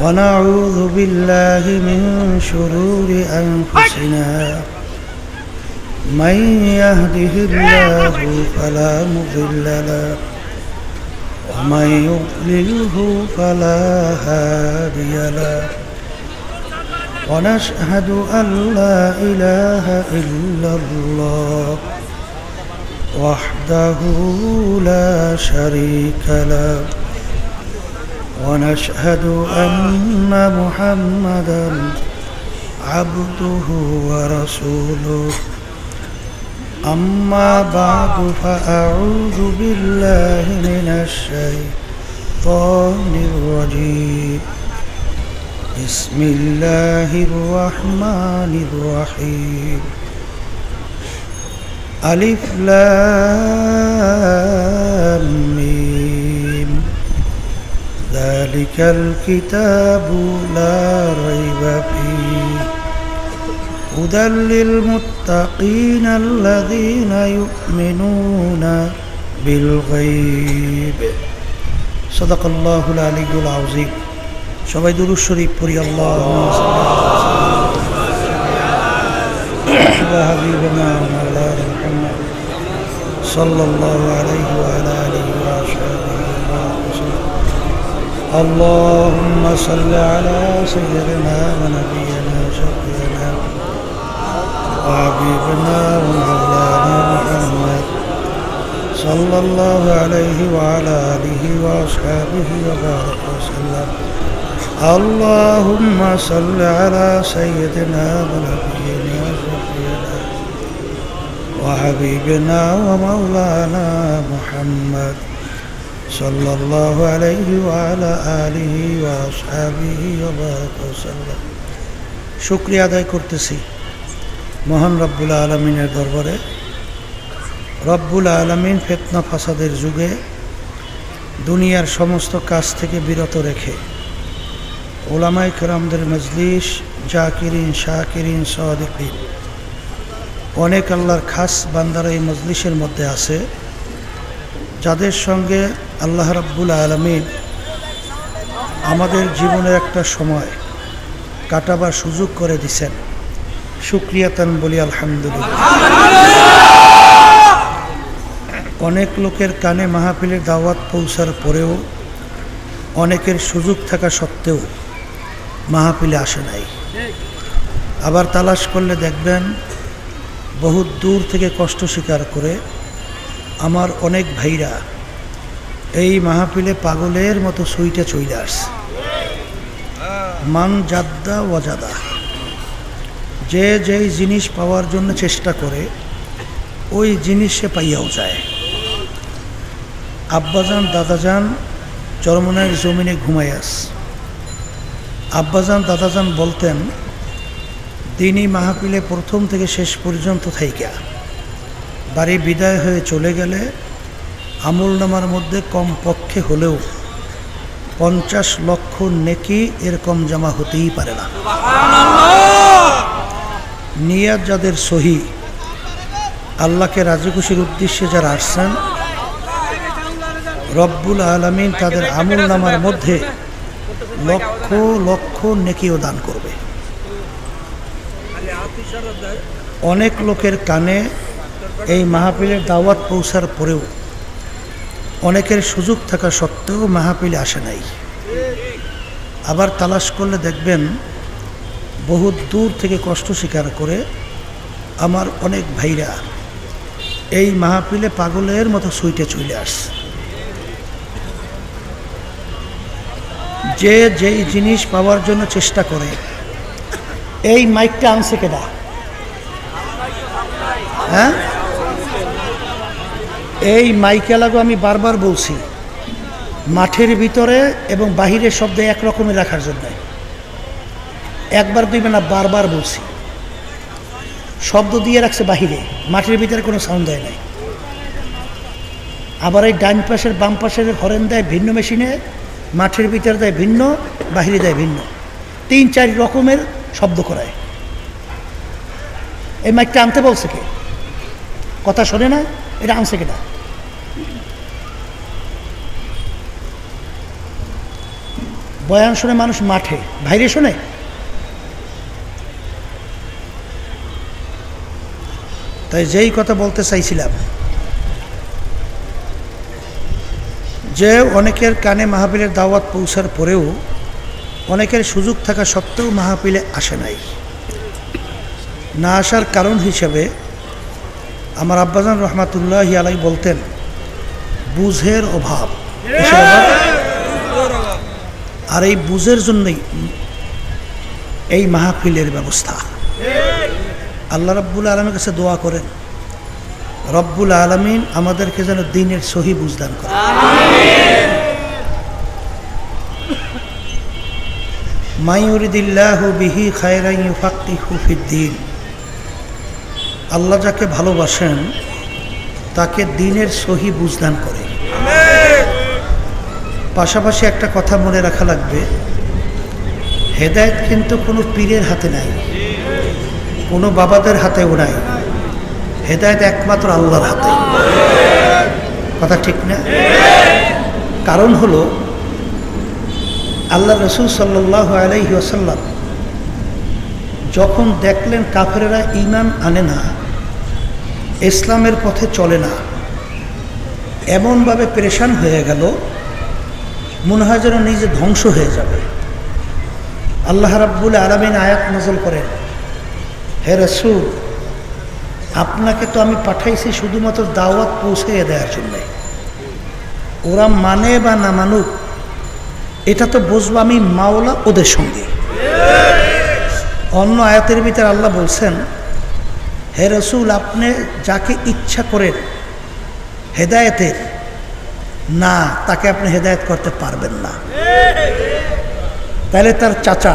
ونعوذ بالله من شرور أنفسنا من يهده الله فلا مضل له ومن يضلله فلا هادي له ونشهد أن لا إله إلا الله وحده لا شريك له ونشهد أن محمدا عبده ورسوله أما بعد فأعوذ بالله من الشيطان الرجيم بسم الله الرحمن الرحيم ألف لام ميم ذلك الكتاب لا ريب فيه هدى للمتقين الذين يؤمنون بالغيب صدق الله العلي العظيم সবাই দুরূদ শরীফ পড়ি আল্লাহুম্মা সাল্লি আলা মাওলানা মুহাম্মদ সাল্লাল্লাহু আলাইহি ওয়া আলা আলিহি ওয়া সাহবিহি আল্লাহুম্মা সাল্লি আলা সাইয়্যিদিনা ওয়া নাবিয়িনা শাফিঈনা ওয়া হাবিবিনা ওয়া মাওলানা মুহাম্মদ সাল্লাল্লাহু আলাইহি ওয়া আলা আলিহি ওয়া সাহবিহি ওয়া বারাকা ওয়া সাল্লাম اللهم صل على سيدنا ونبينا وشفيعنا وحبيبنا ومولانا محمد صلى الله عليه وعلى آله وأصحابه وبارك وسلم শুকরিয়া আদায় করতেছি মহান রব্বুল আলামিনের দরবারে। রব্বুল আলামিন ফিতনা ফাসাদের যুগে দুনিয়ার সমস্ত কাজ থেকে বিরত রেখে উলামায়ে কেরামদের মজলিস, জাকিরিন, শাকিরিন, সাদিকিন, অনেক আল্লাহর খাস বান্দারা এই মজলিসের মধ্যে আছে, যাদের সঙ্গে আল্লাহ রাব্বুল আলামিন আমাদের জীবনের একটা সময় কাটাবার সুযোগ করে দিছেন। শুকরিয়াতান বলি আলহামদুলিল্লাহ। অনেক লোকের কানে মাহফিলের দাওয়াত পৌঁছার পরেও অনেকের সুযোগ থাকা সত্ত্বেও মাহফিলে আসে নাই। আবার তালাশ করলে দেখবেন বহুত দূর থেকে কষ্ট স্বীকার করে আমার অনেক ভাইরা এই মাহফিলে পাগলের মতো সুইটে চলে আসছে। মান জাদ্দা ওয়াজাদা, যে যেই জিনিস পাওয়ার জন্য চেষ্টা করে ওই জিনিস সে পাইয়াও যায়। আব্বাজান দাদাজান চরমনায়ের জমিনে ঘুমাই আস। আব্বাজান দাদাজান বলতেন, দিনই মাহফিলে প্রথম থেকে শেষ পর্যন্ত থাইকা বাড়ি বিদায় হয়ে চলে গেলে আমলনামার মধ্যে কমপক্ষে হলেও 50 লক্ষ নেকি এরকম জমা হতেই পারে না। নিয়াত যাদের সহি, আল্লাহকে রাজি খুশির উদ্দেশ্যে যারা আসছেন, রব্বুল আলামিন তাদের আমলনামার মধ্যে লক্ষ লক্ষ নেকিও দান করবে। অনেক লোকের কানে এই মাহফিলের দাওয়াত পৌঁছার পরেও অনেকের সুযোগ থাকা সত্ত্বেও মাহফিলে আসে নাই। আবার তালাশ করলে দেখবেন বহুত দূর থেকে কষ্ট স্বীকার করে আমার অনেক ভাইরা এই মাহফিলে পাগলের মতো সুইটে চলে আসছে। যে যেই জিনিস পাওয়ার জন্য চেষ্টা করে। এই মাইকটা আনছে কেডা? হ্যাঁ, এই মাইকে লাগো আমি বারবার বলছি, মাঠের ভিতরে এবং বাহিরের শব্দ একরকমই রাখার জন্য। একবার দুইবার না, বারবার বলছি। শব্দ দিয়ে রাখছে বাহিরে, মাঠের ভিতরে কোনো সাউন্ড দেয় নাই। আবার এই ডান পাশের বাম পাশের হরেন দেয় ভিন্ন মেশিনে, মাঠের ভিতরে দেয় ভিন্ন, বাহিরে দেয় ভিন্ন, 3-4 রকমের শব্দ করায়। এই মাইকটা আনতে বলছে কে? কথা শোনে না, এটা আনছে কেটা? বয়ান শুনে মানুষ মাঠে বাইরে শোনে। তাই যেই কথা বলতে চাইছিলাম যে অনেকের কানে মাহফিলের দাওয়াত পৌঁছার পরেও অনেকের সুযোগ থাকা সত্ত্বেও মাহফিলে আসে নাই। না আসার কারণ হিসেবে আমার আব্বাজান রহমাতুল্লাহি আলাই বলতেন বুঝের অভাব। আর এই বুঝের জন্যই এই মাহফিলের ব্যবস্থা। আল্লাহ রব্বুল আলমীর কাছে দোয়া করেন রব্বুল আলমিন আমাদেরকে যেন দ্বীনের সহি বুঝদান করেন। মা ইউরিদিল্লাহু বিহি খায়রান ইউফাক্কিহু ফিদ্দীন। আল্লাহ যাকে ভালোবাসেন তাকে দ্বীনের সহি বুঝদান করে। পাশাপাশি একটা কথা মনে রাখা লাগবে, হেদায়েত কিন্তু কোনো পীরের হাতে নাই, কোনো বাবাদের হাতেও নাই। হেদায়েত একমাত্র আল্লাহর হাতে। কথা ঠিক না? কারণ হলো আল্লাহ রসুল সাল্লাল্লাহু আলাইহি ওয়াসাল্লাম যখন দেখলেন কাফেরেরা ঈমান আনে না, ইসলামের পথে চলে না, এমনভাবে পেরেশান হয়ে গেল মনে হয় যেন নিজে ধ্বংস হয়ে যাবে। আল্লাহ রাব্বুল আলামিন আয়াত নাযিল করেন, হে রাসূল আপনাকে তো আমি পাঠাইছি শুধুমাত্র দাওয়াত পৌঁছে দেওয়ার জন্য। ওরা মানে বা না মানুক এটা তো বুঝবো আমি মাওলা ওদের সঙ্গে। অন্য আয়াতের ভিতরে আল্লাহ বলছেন, হে রাসূল আপনি যাকে ইচ্ছা করেন হেদায়েতের না তাকে আপনি হেদায়েত করতে পারবেন না। তাহলে তার চাচা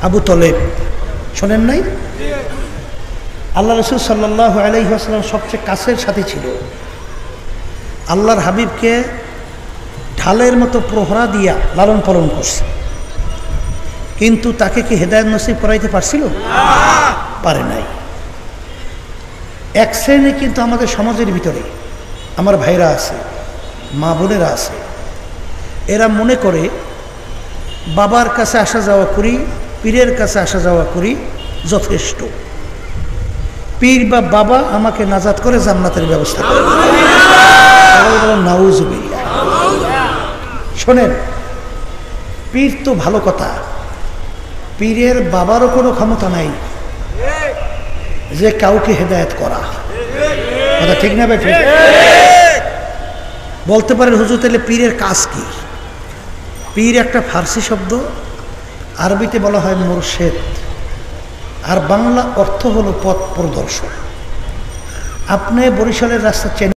আবু তলেব শোনেন নাই? আল্লাহ রসুল সাল্লাল্লাহু আলাইহি ওয়াসাল্লাম সবচেয়ে কাছের সাথী ছিল। আল্লাহর হাবিবকে ঢালের মতো প্রহরা দিয়া লালন পালন করছে, কিন্তু তাকে কি হেদায়েত নসিব করাইতে পারছিল? পারে নাই। এক শ্রেণী কিন্তু আমাদের সমাজের ভিতরে আমার ভাইরা আছে, মা বোনেরা আছে, এরা মনে করে বাবার কাছে আসা যাওয়া করি, পীরের কাছে আসা যাওয়া করি যথেষ্ট। পীর বা বাবা আমাকে নাজাত করে জান্নাতের ব্যবস্থা করে। নাউজুবিল্লাহ। শোনেন, পীর তো ভালো কথা, পীরের বাবারও কোনো ক্ষমতা নাই যে কাউকে হেদায়েত করা। কথা ঠিক না ভাই? বলতে পারেন হুজুর তাহলে পীরের কাজ কি? পীর একটা ফার্সি শব্দ, আরবিতে বলা হয় মুরশেদ, আর বাংলা অর্থ হলো পথ প্রদর্শক। আপনি বরিশালের রাস্তা চেনেন?